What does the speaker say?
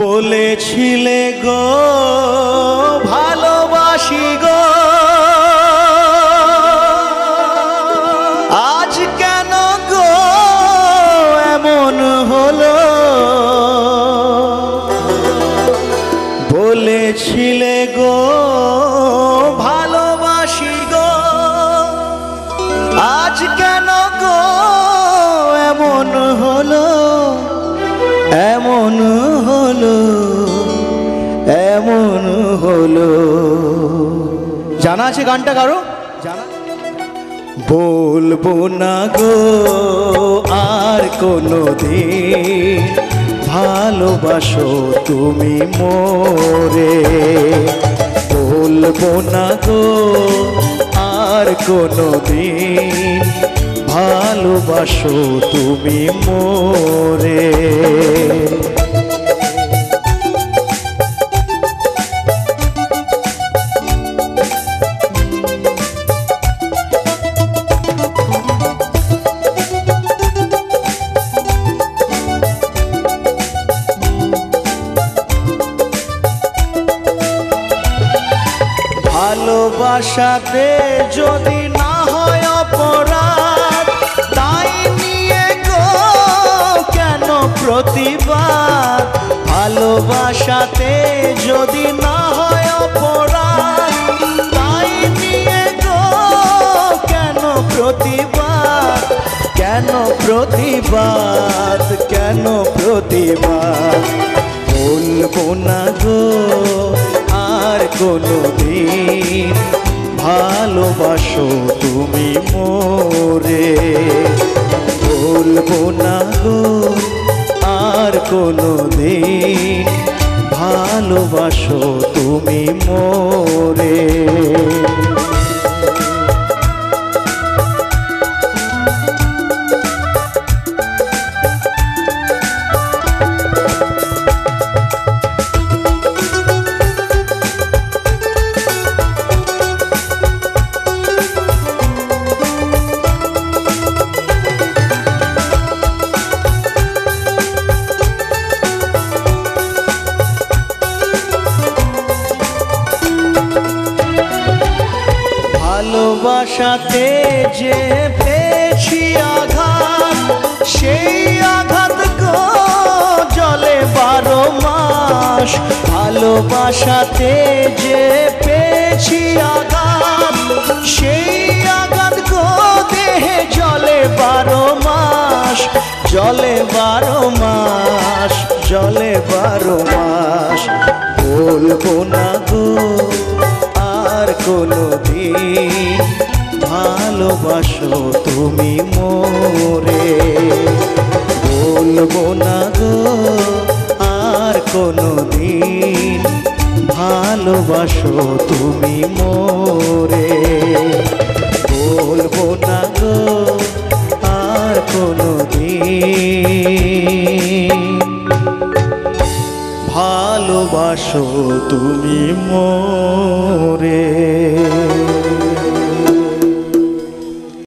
বলেছিলে গো ভালোবাসি গো, আজ কেন গো এমন হলো? বলেছিলে গো ভালোবাসি গো, আজ কেন গো এমন হলো? এমন হলো, এমন হলো। জানা আছে গানটা কারো? জানা? বলবো না গো আর কোনোদিন ভালোবাসো তুমি মোরে, বলবো না গো আর কোনোদিন ভালোবাসো তুমি মোরে। ভালোবাসাতে যদি না হয় অপরাধ, তাই নিয়ে গো কেন প্রতিবাদ? ভালোবাসাতে যদি না হয় অপরাধ, তাই নিয়ে গো কেন প্রতিবাদ? কেন প্রতিবাদ? কেন প্রতিবাদ? বলবো না গো আর কোনোদিন ভালোবাসো তুমি মোরে, বলবো না গো আর কোনোদিন ভালোবাসো তুমি মোরে। ভালোবাসাতে যে পেয়েছি আঘাত, সেই আঘাত গো জলে 12 মাস। ভালোবাসাতে যে পেয়েছি আঘাত, সেই আঘাত গো দেহে জলে 12 মাস, জলে 12 মাস, জলে 12 মাস। বলবো না গো আর কোনোদিন ভালোবাসো তুমি মোরে, বলবো না গো আর কোনোদিন ভালোবাসো তুমি মোরে, বলবো না গো আর কোনোদিন ভালোবাসো তুমি মোরে।